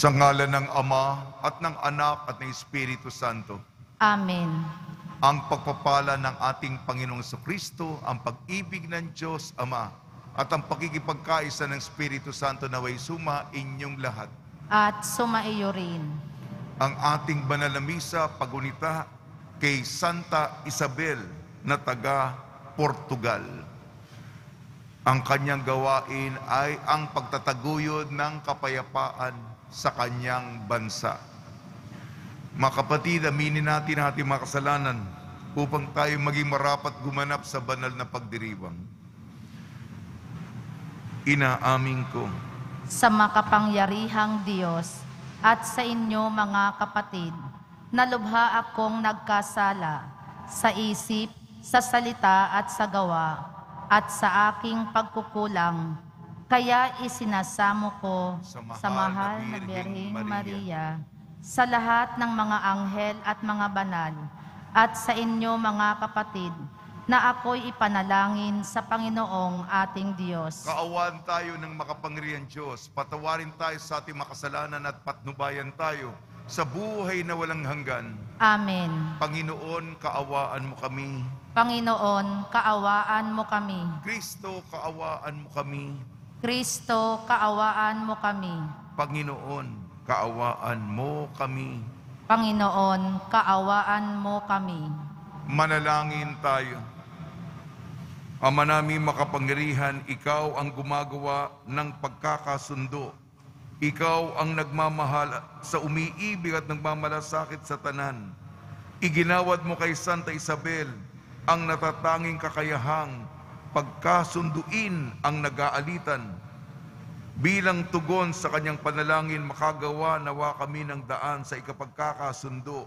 Sa ngalan ng Ama at ng Anak at ng Espiritu Santo. Amen. Ang pagpapala ng ating Panginoong Kristo, ang pag-ibig ng Diyos Ama, at ang pagkikipagkaisa ng Espiritu Santo naway suma inyong lahat. At sumaiyo rin. Ang ating banal na misa pagunita kay Santa Isabel na taga Portugal. Ang kanyang gawain ay ang pagtataguyod ng kapayapaan sa kanyang bansa. Mga kapatid, aminin natin ang ating mga kasalanan upang tayo maging marapat gumanap sa banal na pagdiriwang. Inaamin ko Sa makapangyarihang Diyos at sa inyo mga kapatid, na lubha akong nagkasala sa isip, sa salita at sa gawa, at sa aking pagkukulang. Kaya isinasamo ko sa mahal na Birheng Maria, sa lahat ng mga anghel at mga banal, at sa inyo mga kapatid, na ako'y ipanalangin sa Panginoong ating Diyos. kaawaan tayo ng makapangyarihang Diyos, patawarin tayo sa ating makasalanan at patnubayan tayo sa buhay na walang hanggan. Amen. Panginoon, kaawaan mo kami. Panginoon, kaawaan mo kami. Kristo, kaawaan mo kami. Kristo, kaawaan mo kami. Panginoon, kaawaan mo kami. Panginoon, kaawaan mo kami. Manalangin tayo. Ama namin makapangyarihan, ikaw ang gumagawa ng pagkakasundo. Ikaw ang nagmamahal sa umiibig at nagmamalasakit sa tanan. Iginawad mo kay Santa Isabel ang natatanging kakayahang pagkasunduin ang nag-aalitan. Bilang tugon sa kanyang panalangin, makagawa nawa kami ng daan sa ikapagkakasundo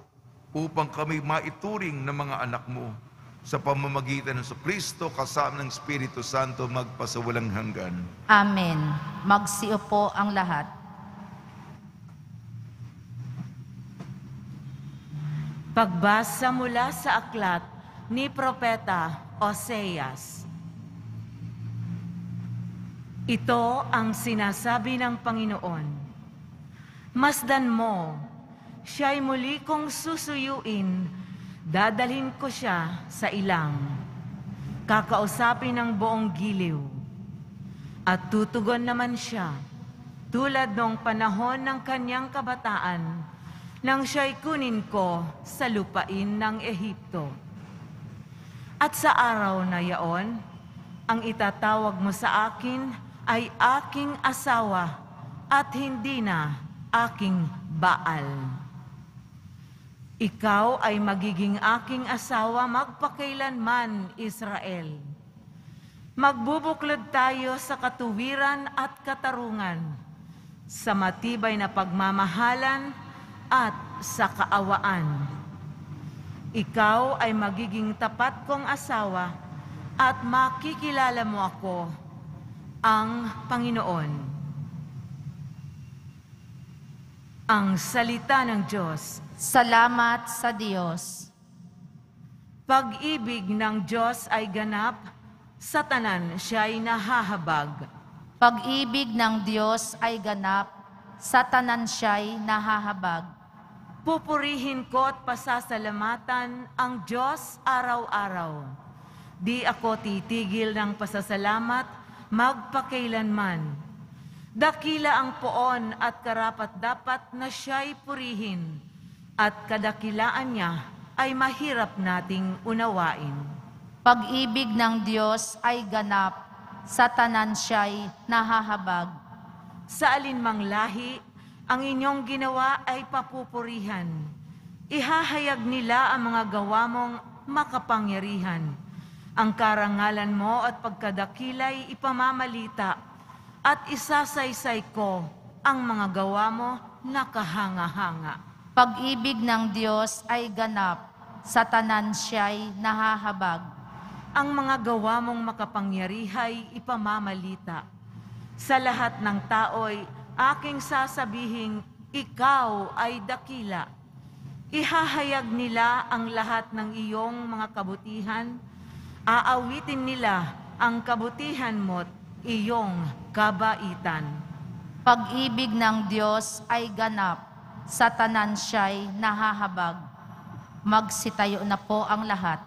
upang kami maituring ng mga anak mo sa pamamagitan ng Kristo kasama ng Espiritu Santo magpasawalang hanggan. Amen. Magsiupo ang lahat. Pagbasa mula sa aklat ni Propeta Oseas. Ito ang sinasabi ng Panginoon. Masdan mo, siya'y muli kong susuyuin, dadalhin ko siya sa ilang. Kakausapin ng buong giliw. At tutugon naman siya, tulad noong panahon ng kanyang kabataan, nang siya'y kunin ko sa lupain ng Ehipto. At sa araw na yaon, ang itatawag mo sa akin ay aking asawa at hindi na aking Baal. Ikaw ay magiging aking asawa magpakailanman, Israel. Magbubuklod tayo sa katuwiran at katarungan, sa matibay na pagmamahalan at sa kaawaan. Ikaw ay magiging tapat kong asawa at makikilala mo ako, ang Panginoon. Ang salita ng Diyos. Salamat sa Diyos. Pag-ibig ng Diyos ay ganap, sa tanan siya'y nahahabag. Pag-ibig ng Diyos ay ganap, sa tanan siya'y nahahabag. Pupurihin ko at pasasalamatan ang Diyos araw-araw. Di ako titigil ng pasasalamat magpakailanman. Dakila ang poon at karapat-dapat na siya'y purihin, at kadakilaan niya ay mahirap nating unawain. Pag-ibig ng Diyos ay ganap, sa tanan siya'y nahahabag. Sa alinmang lahi, ang inyong ginawa ay papupurihan. Ihahayag nila ang mga gawa mong makapangyarihan. Ang karangalan mo at pagkadakila'y ipamamalita, at isasaysay ko ang mga gawa mo na kahanga-hanga. Pag-ibig ng Diyos ay ganap, sa tanan siya'y nahahabag. Ang mga gawa mong makapangyarihay ipamamalita. Sa lahat ng tao'y aking sasabihing, ikaw ay dakila. Ihahayag nila ang lahat ng iyong mga kabutihan. Aawitin nila ang kabutihan mo't iyong kabaitan. Pag-ibig ng Diyos ay ganap, sa tanan siya'y nahahabag. Magsitayo na po ang lahat.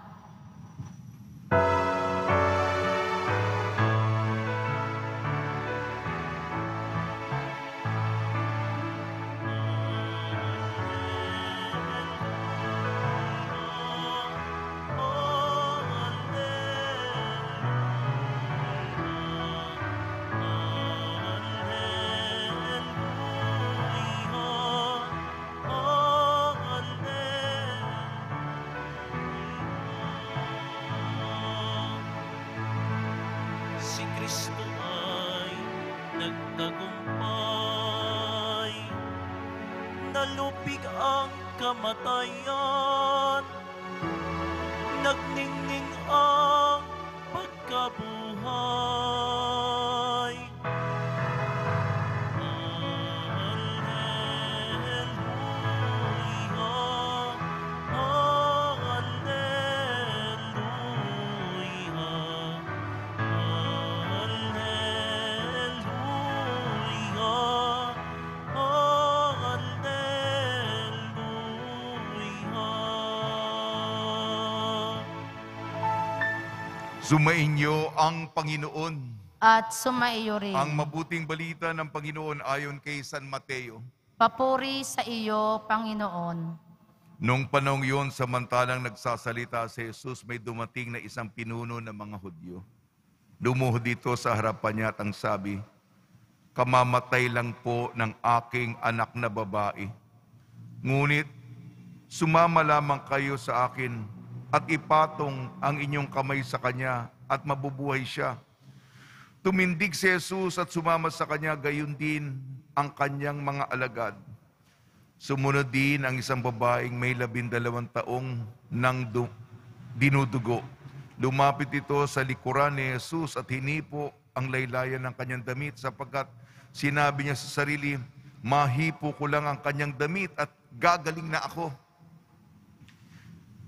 Si Kristo ay nagtagumpay, nalupig ang kamatayan, nagningning ang pagkabuhay. Sumainyo ang Panginoon. At sumaiyo rin. Ang mabuting balita ng Panginoon ayon kay San Mateo. Papuri sa iyo, Panginoon. Noong panahon yun, samantalang nagsasalita si Jesus, may dumating na isang pinuno ng mga Hudyo. Lumuhod dito sa harapan niya at ang sabi, kamamatay lang po ng aking anak na babae. Ngunit, sumama lamang kayo sa akin at ipatong ang inyong kamay sa kanya at mabubuhay siya. Tumindig si Jesus at sumama sa kanya, gayon din ang kanyang mga alagad. Sumunod din ang isang babaeng may 12 taong nang dinudugo. Lumapit ito sa likuran ni Jesus at hinipo ang laylayan ng kanyang damit sapagkat sinabi niya sa sarili, mahipo ko lang ang kanyang damit at gagaling na ako.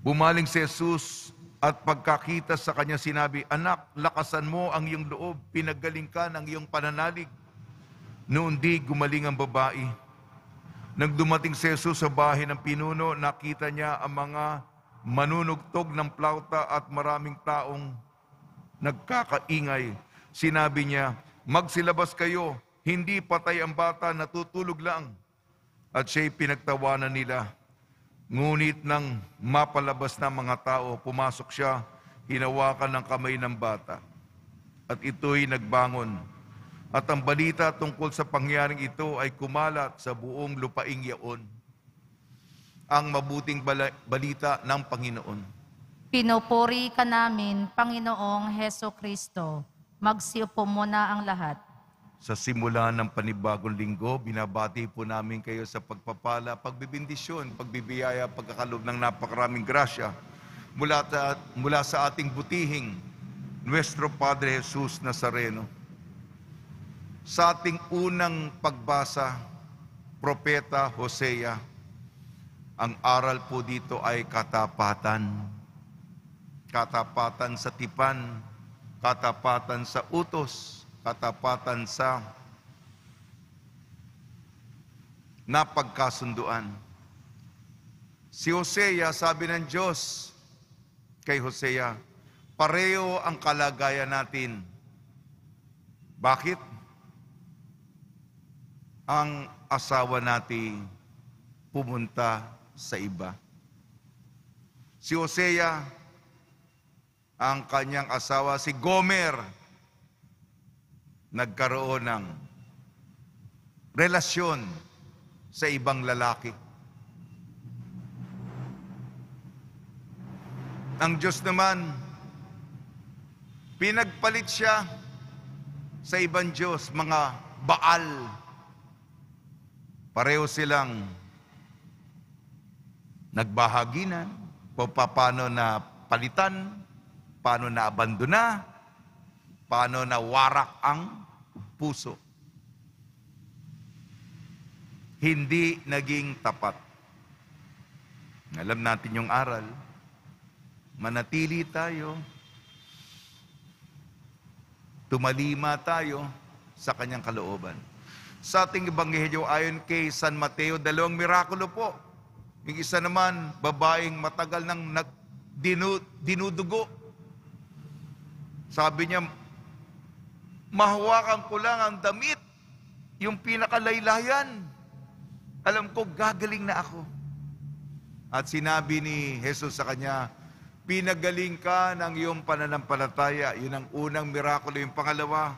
Bumaling si Jesus at pagkakita sa kanya sinabi, anak, lakasan mo ang iyong loob, pinagaling ka ng iyong pananalig. Noon di gumaling ang babae. Nang dumating si Jesus sa bahay ng pinuno, nakita niya ang mga manunugtog ng plauta at maraming taong nagkakaingay. Sinabi niya, magsilabas kayo, hindi patay ang bata, natutulog lang. At siya'y pinagtawanan nila. Ngunit nang mapalabas na mga tao, pumasok siya, hinawakan ng kamay ng bata. At ito'y nagbangon. At ang balita tungkol sa pangyaring ito ay kumalat sa buong lupaing yaon. Ang mabuting balita ng Panginoon. Pinupuri ka namin, Panginoong Heso Kristo. Magsiupo muna ang lahat. Sa simula ng panibagong linggo, binabati po namin kayo sa pagpapala, pagbibindisyon, pagbibiyaya, pagkakalob ng napakaraming grasya mula sa ating butihing Nuestro Padre Jesus Nazareno. Sa ating unang pagbasa, Propeta Hosea, ang aral po dito ay katapatan. Katapatan sa tipan, katapatan sa utos, katapatan sa napagkasunduan. Si Hosea, sabi ng Diyos kay Hosea, pareho ang kalagayan natin. Bakit? ang asawa nating pumunta sa iba. Si Hosea, ang kanyang asawa, si Gomer, nagkaroon ng relasyon sa ibang lalaki. Ang Diyos naman, pinagpalit siya sa ibang Diyos, mga Baal. Pareho silang nagbahaginan, paano na palitan, paano na abandona, paano na warak ang puso. Hindi naging tapat. Alam natin yung aral. Manatili tayo. Tumalima tayo sa kanyang kalooban. Sa ating ebanghelyo ayon kay San Mateo, 2 mirakulo po. Yung isa naman, babaeng matagal nang dinudugo. Sabi niya, mahawakan ko lang ang damit, yung pinakalaylayan. Alam ko, gagaling na ako. At sinabi ni Jesus sa kanya, pinagaling ka ng iyong pananampalataya. Yun ang unang mirakulo. Yung pangalawa,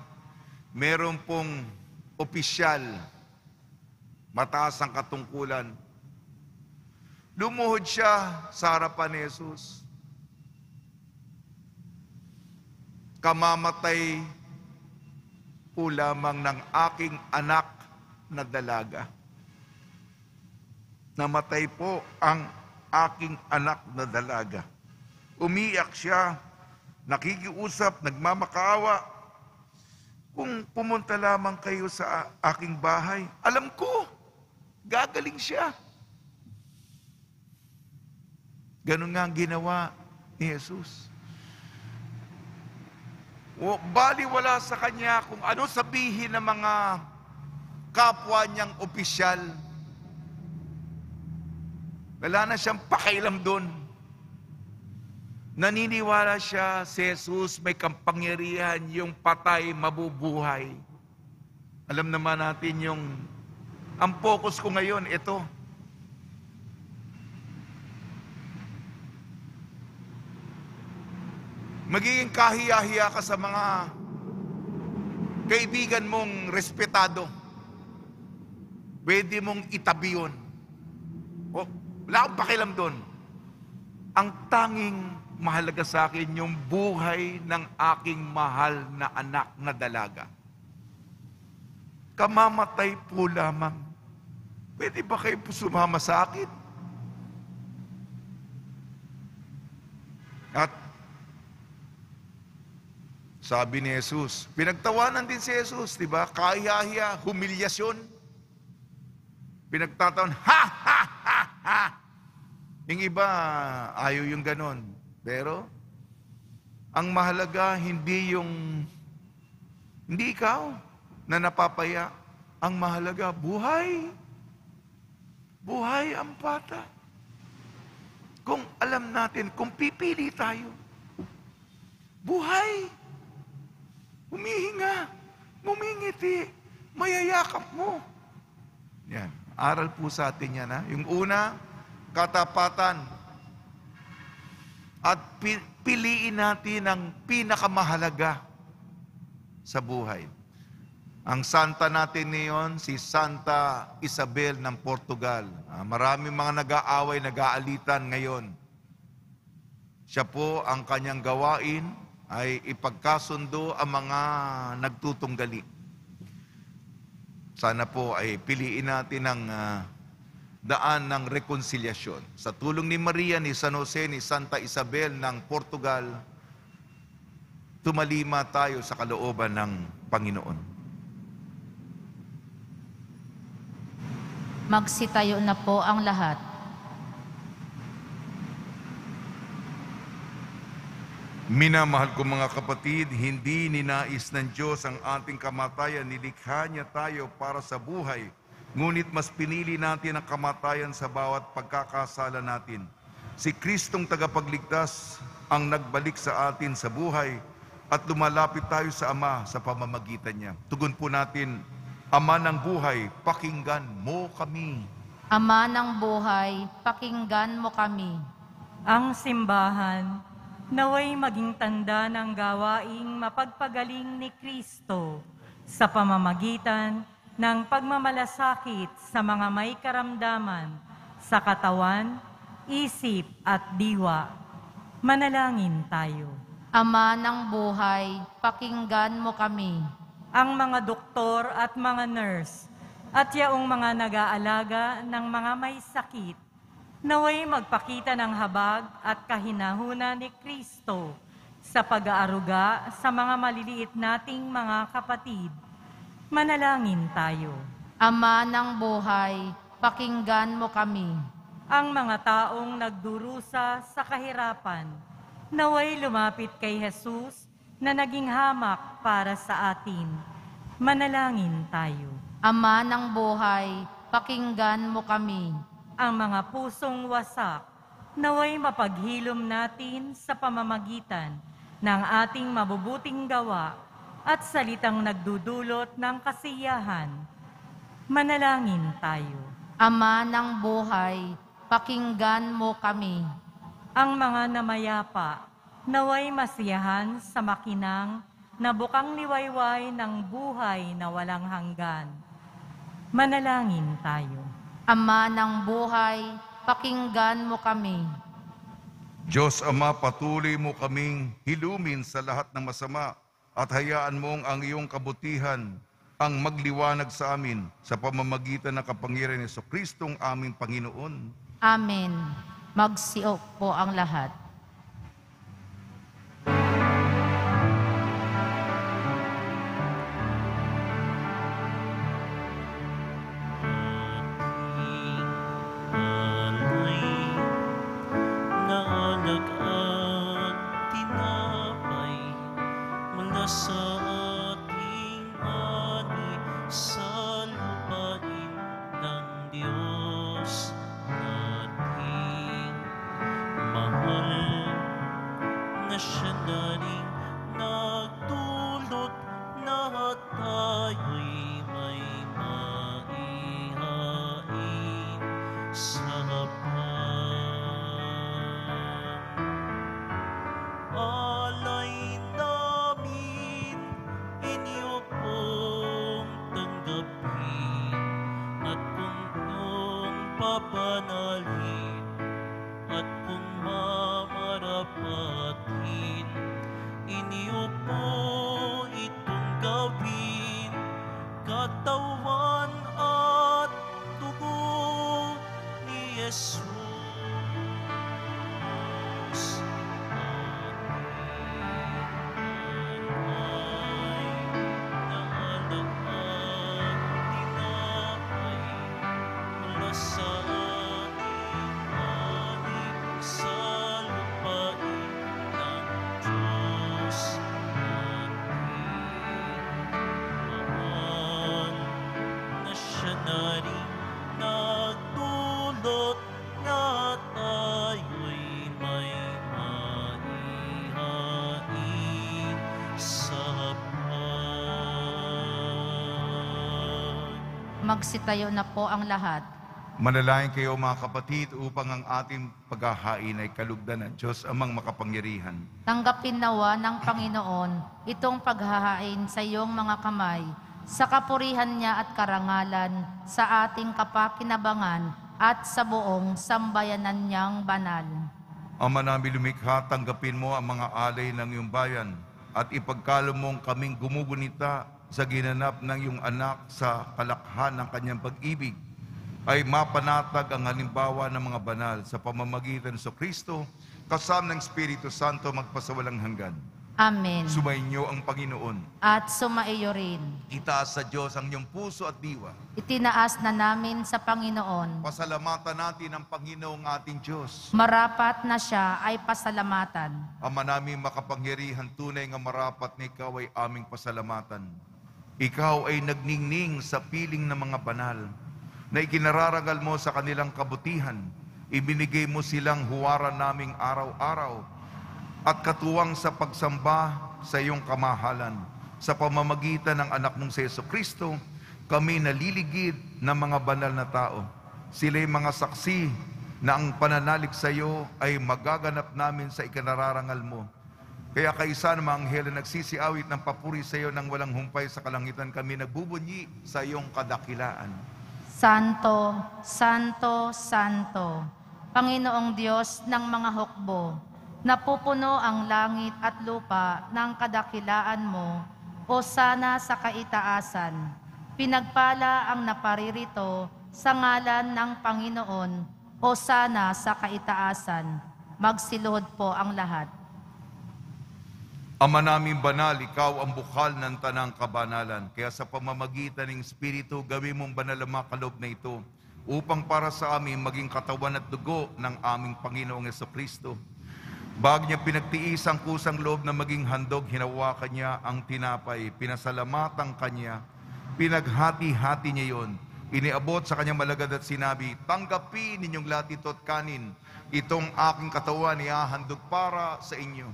meron pong opisyal, mataas ang katungkulan. Lumuhod siya sa harapan ni Jesus. Kamamatay po lamang ng aking anak na dalaga. Namatay po ang aking anak na dalaga. Umiyak siya, nakikiusap, nagmamakaawa. Kung pumunta lamang kayo sa aking bahay, alam ko, gagaling siya. Ganun nga ang ginawa ni Jesus. Baliwala sa kanya kung ano sabihin ng mga kapwa niyang opisyal. Wala na siyang pakialam doon. Naniniwala siya si Jesus may kapangyarihan, yung patay mabubuhay. Alam naman natin ang focus ko ngayon, ito. Magiging kahiya-hiya ka sa mga kaibigan mong respetado. Pwede mong itabi yun. Wala akong pakialam doon. Ang tanging mahalaga sa akin yung buhay ng aking mahal na anak na dalaga. Kamamatay po lamang. Pwede ba kayo sumama sa akin? At sabi ni Jesus, pinagtawanan din si Jesus, di ba? Kahiya-hiya, humilyasyon. Pinagtatawan, ha, ha, ha, ha. Yung iba, ayaw yung ganon. Pero, ang mahalaga, hindi ikaw na napapaya. Ang mahalaga, buhay. Buhay ang bata. Kung alam natin, kung pipili tayo, buhay. Humihinga, ngumingiti, mayayakap mo. Yan, aral po sa atin yan. Ha? Yung una, katapatan. At piliin natin ang pinakamahalaga sa buhay. Ang santa natin ngayon, si Santa Isabel ng Portugal. Maraming mga nag-aaway, nag-aalitan ngayon. Siya po, ang kanyang gawain ay ipagkasundo ang mga nagtutunggali. Sana po ay piliin natin ang daan ng rekonsilyasyon. Sa tulong ni Maria, ni San Jose, ni Santa Isabel ng Portugal, tumalima tayo sa kalooban ng Panginoon. Magsitayo na po ang lahat. Minamahal ko mga kapatid, hindi ninais ng Diyos ang ating kamatayan, nilikha niya tayo para sa buhay. Ngunit mas pinili natin ang kamatayan sa bawat pagkakasala natin. Si Kristong tagapagligtas ang nagbalik sa atin sa buhay at lumalapit tayo sa Ama sa pamamagitan niya. Tugon po natin Ama ng buhay, pakinggan mo kami. Ama ng buhay, pakinggan mo kami. Ang simbahan, naway maging tanda ng gawaing mapagpagaling ni Kristo sa pamamagitan ng pagmamalasakit sa mga may karamdaman sa katawan, isip at diwa. Manalangin tayo. Ama ng buhay, pakinggan mo kami. Ang mga doktor at mga nurse at yaong mga nag-aalaga ng mga may sakit, naway magpakita ng habag at kahinahuna ni Kristo sa pag-aaruga sa mga maliliit nating mga kapatid. Manalangin tayo. Ama ng buhay, pakinggan mo kami. Ang mga taong nagdurusa sa kahirapan, naway lumapit kay Jesus na naging hamak para sa atin. Manalangin tayo. Ama ng buhay, pakinggan mo kami. Ang mga pusong wasak, naway mapaghilom natin sa pamamagitan ng ating mabubuting gawa at salitang nagdudulot ng kasiyahan. Manalangin tayo. Ama ng buhay, pakinggan mo kami. Ang mga namayapa, naway masiyahan sa makinang na bukang liwayway ng buhay na walang hanggan. Manalangin tayo. Ama ng buhay, pakinggan mo kami. Diyos Ama, patuloy mo kaming hilumin sa lahat ng masama at hayaan mong ang iyong kabutihan ang magliwanag sa amin sa pamamagitan ng kapangyarihan ni Jesucristong aming Panginoon. Amen. Magsiok po ang lahat. Papanalhin at kung mamarapatin, inyo po itong gawin, katawan at dugo ni Jesus. Nagdulot na tayo'y may maihain sa pan. Magsitayo na po ang lahat. Manalangin kayo mga kapatid upang ang ating paghahain ay kalugdan ng Diyos amang makapangyarihan. Tanggapin nawa ng Panginoon itong paghahain sa iyong mga kamay, sa kapurihan niya at karangalan, sa ating kapakinabangan at sa buong sambayanan niyang banal. Ama namin lumikha, tanggapin mo ang mga alay ng iyong bayan at ipagkaloob mong kaming gumugunita sa ginanap ng iyong anak sa kalakhan ng kanyang pag-ibig, ay mapanatag ang halimbawa ng mga banal sa pamamagitan sa Kristo, kasama ng Espiritu Santo magpasawalang hanggan. Amen. Sumainyo ang Panginoon. At sumaiyo rin. Itaas sa Diyos ang iyong puso at diwa. Itinaas na namin sa Panginoon. Pasalamatan natin ang Panginoong ating Diyos. Marapat na siya ay pasalamatan. Ama namin makapangyarihan, tunay nga marapat na ikaw ay aming pasalamatan. Ikaw ay nagningning sa piling ng mga banal, na ikinararangal mo sa kanilang kabutihan. Ibinigay mo silang huwaran naming araw-araw at katuwang sa pagsamba sa iyong kamahalan sa pamamagitan ng anak mong si Jesucristo, kami naliligid ng mga banal na tao. Sila'y mga saksi na ang pananalig sa iyo ay magaganap namin sa ikinararangal mo. Kaya kaisa ng mga anghel na nagsisiawit ng papuri sa iyo nang walang humpay sa kalangitan, kami nagbubunyi sa iyong kadakilaan. Santo, Santo, Santo, Panginoong Diyos ng mga hukbo, napupuno ang langit at lupa ng kadakilaan mo, o sana sa kaitaasan. Pinagpala ang naparirito sa ngalan ng Panginoon, o sana sa kaitaasan. Magsiluhod po ang lahat. Ama naming banal, ikaw ang bukal ng tanang kabanalan. Kaya sa pamamagitan ng Espiritu, gawin mong banal ang mga kaloob na ito, upang para sa amin maging katawan at dugo ng aming Panginoong Jesucristo. Bago niya pinagtiis ang kusang loob na maging handog, hinawakan niya ang tinapay, pinasalamatan kanya, pinaghati-hati niya yon, iniabot sa kanyang malagad at sinabi, tanggapin ninyong lahat ito at kanin, itong aking katawan ihahandog para sa inyo.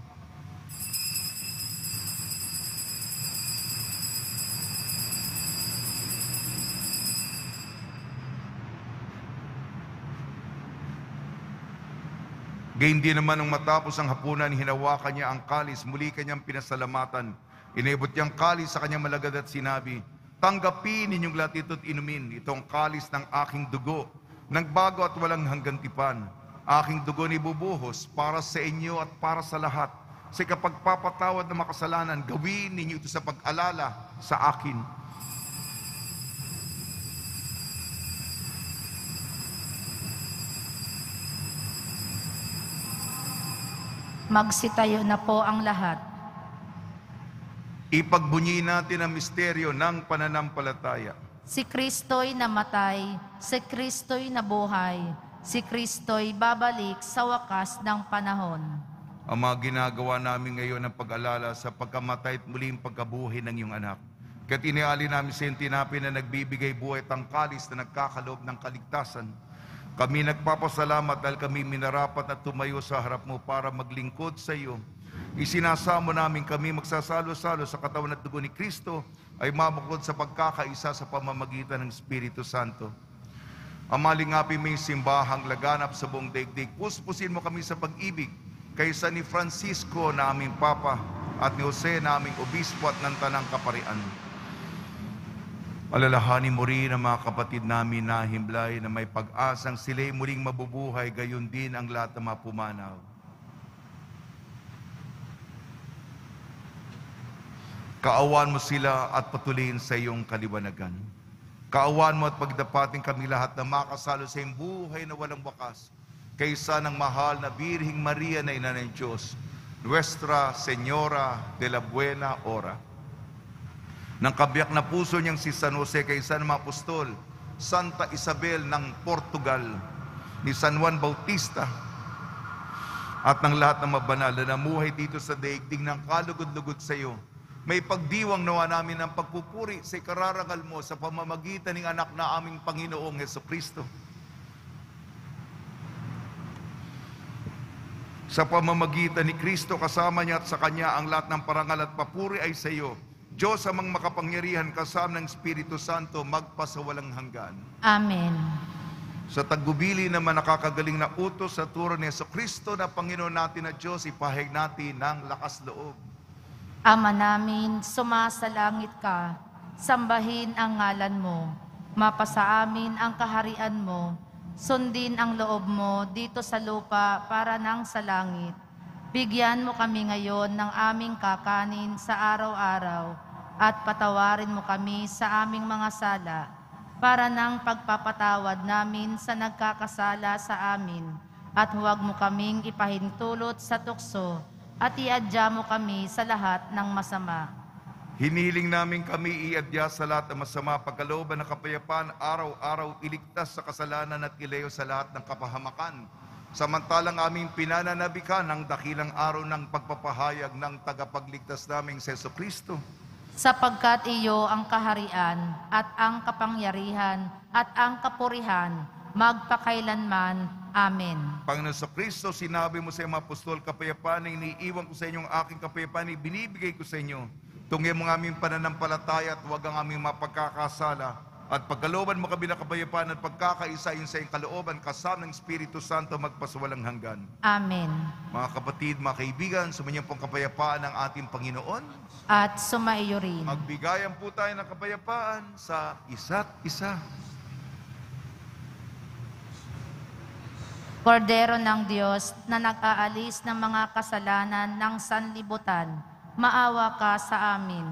Gayun din naman nung matapos ang hapunan, hinawakan niya ang kalis, muli kanyang pinasalamatan. Inibot niyang kalis sa kanyang malagad at sinabi, tanggapin ninyong lahat ito't inumin, itong kalis ng aking dugo, nagbago at walang hanggang tipan. Aking dugo ni bubuhos para sa inyo at para sa lahat. Sa kapagpapatawad ng makasalanan, gawin ninyo ito sa pag-alala sa akin. Magsitayo na po ang lahat. Ipagbunyi natin ang misteryo ng pananampalataya. Si Kristo'y namatay, si Kristo'y nabuhay, si Kristo'y babalik sa wakas ng panahon. Ang mga ginagawa namin ngayon ng pag-alala sa pagkamatay at muling pagkabuhay ng iyong anak. Kaya't iniali namin sa iyong tinapay na nagbibigay buhay at ang kalis na nagkakaloob ng kaligtasan. Kami nagpapasalamat dahil kami minarapat na tumayo sa harap mo para maglingkod sa iyo. Isinasamo namin kami magsasalo-salo sa katawan at dugo ni Kristo ay mabukod sa pagkakaisa sa pamamagitan ng Espiritu Santo. Amalingapi may simbahang laganap sa buong daigdig. Puspusin mo kami sa pag-ibig kaysa ni Francisco na aming Papa at ni Jose na aming Obispo at ng Tanang Kaparian. Alalahanin mo rin ang mga kapatid namin na himlay na may pag-asang sila'y muling mabubuhay, gayon din ang lahat ng mga pumanaw. Kaawaan mo sila at patuloyin sa iyong kaliwanagan. Kaawaan mo at pagdapating kami lahat na makasalo sa iyong buhay na walang wakas, kaysa ng mahal na Birhing Maria na Ina ng Diyos, Nuestra Señora de la Buena Hora. Ng kabiyak na puso niyang si San Jose, kaysa ng mga apostol, Santa Isabel ng Portugal, ni San Juan Bautista, at ng lahat ng mabanal na namuhay dito sa daigdig ng kalugod-lugod sa iyo, may pagdiwang nawa namin ng pagpupuri sa ikararangal mo sa pamamagitan ng anak na aming Panginoong Jesucristo. Sa pamamagitan ni Kristo, kasama niya at sa Kanya ang lahat ng parangal at papuri ay sa iyo, Diyos amang makapangyarihan, kasama ng Espiritu Santo, magpasawalang hanggan. Amen. Sa tagbubili naman nakakagaling na utos sa turo ni Jesucristo na Panginoon natin at Diyos, ipahayag natin ng lakas loob. Ama namin, sumasalangit ka, sambahin ang ngalan mo, mapasa amin ang kaharian mo, sundin ang loob mo dito sa lupa para nang sa langit. Bigyan mo kami ngayon ng aming kakanin sa araw-araw, at patawarin mo kami sa aming mga sala, para nang pagpapatawad namin sa nagkakasala sa amin, at huwag mo kaming ipahintulot sa tukso, at iadya mo kami sa lahat ng masama. Hiniling namin kami iadya sa lahat ng masama, pagkalooban ng kapayapaan, araw-araw iligtas sa kasalanan at ilayo sa lahat ng kapahamakan. Samantalang aming pinananabikan ang dakilang araw ng pagpapahayag ng tagapagligtas naming si Jesucristo. Sapagkat iyo ang kaharian, at ang kapangyarihan, at ang kapurihan, magpakailanman. Amen. Panginoon sa Kristo, sinabi mo sa mga apostol, kapayapaan na iniiwan ko sa inyo, ang aking kapayapaan ay binibigay ko sa inyo. Tungi mo ang aming pananampalataya at huwag ang aming mapagkakasala. At pagkalooban mo kami ng kapayapaan at pagkakaisayin sa iyong kalooban kasama ng Espiritu Santo magpasawalang hanggan. Amen. Mga kapatid, mga kaibigan, sumainyo pong kapayapaan ng ating Panginoon. At sumaiyo rin. Magbigayan po tayo ng kapayapaan sa isa't isa. Kordero ng Diyos na nag-aalis ng mga kasalanan ng sanlibutan, maawa ka sa amin.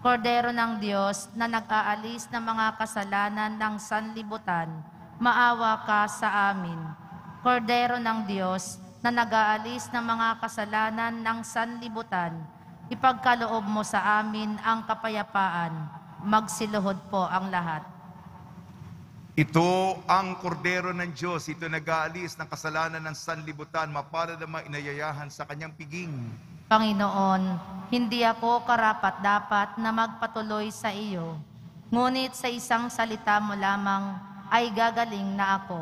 Kordero ng Diyos na nag-aalis ng mga kasalanan ng sanlibutan, maawa ka sa amin. Kordero ng Diyos na nag-aalis ng mga kasalanan ng sanlibutan, ipagkaloob mo sa amin ang kapayapaan. Magsiluhod po ang lahat. Ito ang kordero ng Diyos, ito nag-aalis ng kasalanan ng sanlibutan, mapalad na inayayahan sa kanyang piging. Panginoon, hindi ako karapat-dapat na magpatuloy sa iyo, ngunit sa isang salita mo lamang ay gagaling na ako.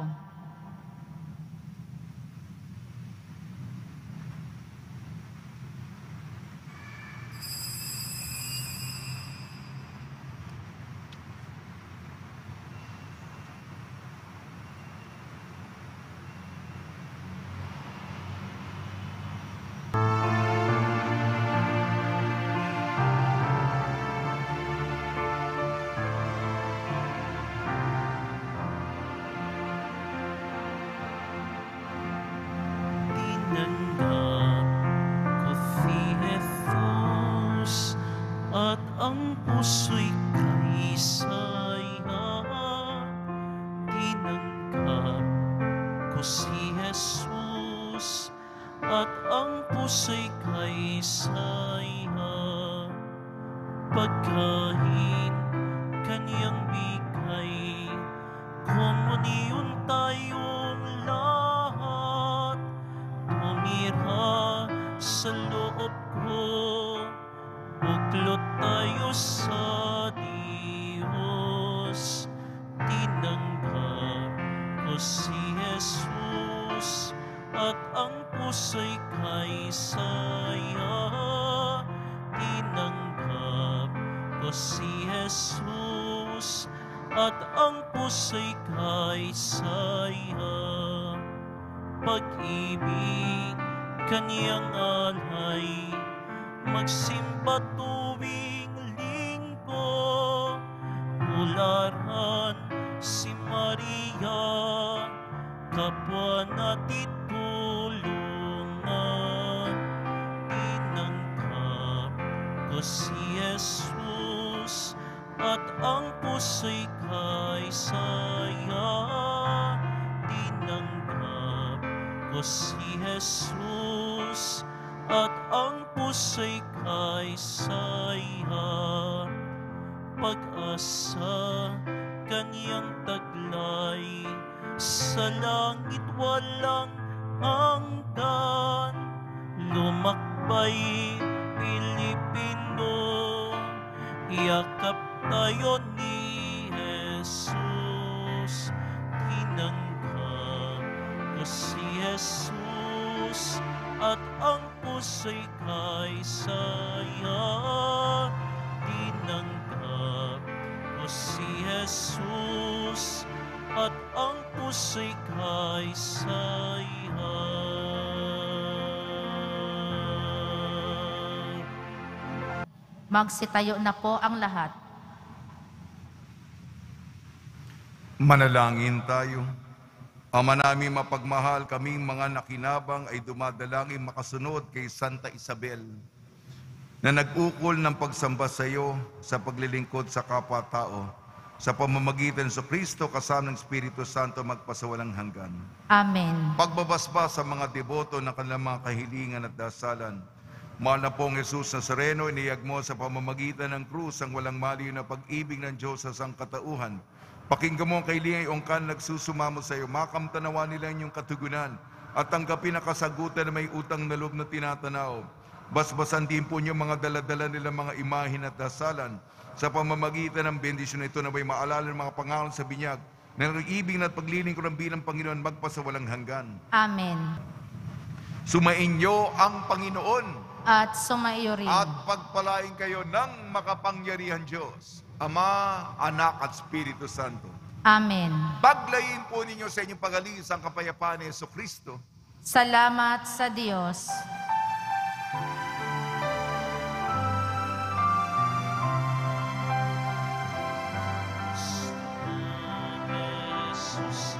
Tinanggap ko si Jesus at ang puso'y kaisaya. Tinanggap ko si Jesus at ang puso'y kaisaya. Pagkain kaniyang bigay, komunyon tayong lahat. Tumira sa loob ko, buklot tayo sa Diyos. Tinanggap ko si Jesus at ang puso'y kaisaya. Tinanggap ko si Jesus at ang puso'y kaisaya. Pag-ibig kaniyang alay, magsimba tuwing linggo. Tularan si Maria, kapwa natin tulungan. Tinanggap ko si Jesus at ang puso'y kaisaya. Tinanggap ko si Jesus at ang puso'y kaisaya. Pag-asa kaniyang taglay, sa langit walang hanggan. Lumakbay Pilipino, yakap tayo ni Jesus. Tinanggap ko si Jesus at ang puso'y kaisaya. Tinanggap ko si Jesus at ang puso'y kaisaya. Magsitayo na po ang lahat. Manalangin tayo. Ama namin mapagmahal, kaming mga nakinabang ay dumadalangin makasunod kay Santa Isabel na nag-ukol ng pagsamba sa iyo sa paglilingkod sa kapwa-tao sa pamamagitan sa Kristo kasama ng Espiritu Santo magpasawalang hanggan. Amen. Pagbabasbas sa mga deboto ng kanilang mga kahilingan at dasalan. Mahal na pong Jesus Nazareno, iniyag mo sa pamamagitan ng krus ang walang maliw na pag-ibig ng Diyos sa sangkatauhan. Pakinggan mo ang kahilingan iyong kan nagsusumamo sa iyo. Makamtanawa nila inyong katugunan at tanggapin ang kasagutan na may utang na loob na tinatanaw. Basbasan din po niyo mga daladala nilang mga imahin at dasalan. Sa pamamagitan ng bendisyon na ito na may maalala ng mga pangalan sa binyag na nag-ibig at paglilingkod ng bilang Panginoon magpasawalang hanggan. Amen. Sumainyo ang Panginoon. at sumaiyo rin. At pagpalain kayo ng makapangyarihan Diyos, Ama, Anak at Espiritu Santo. Amen. Paglayin po ninyo sa inyong pag-alis ang kapayapaan ni Jesucristo. Salamat sa Diyos. Jesus,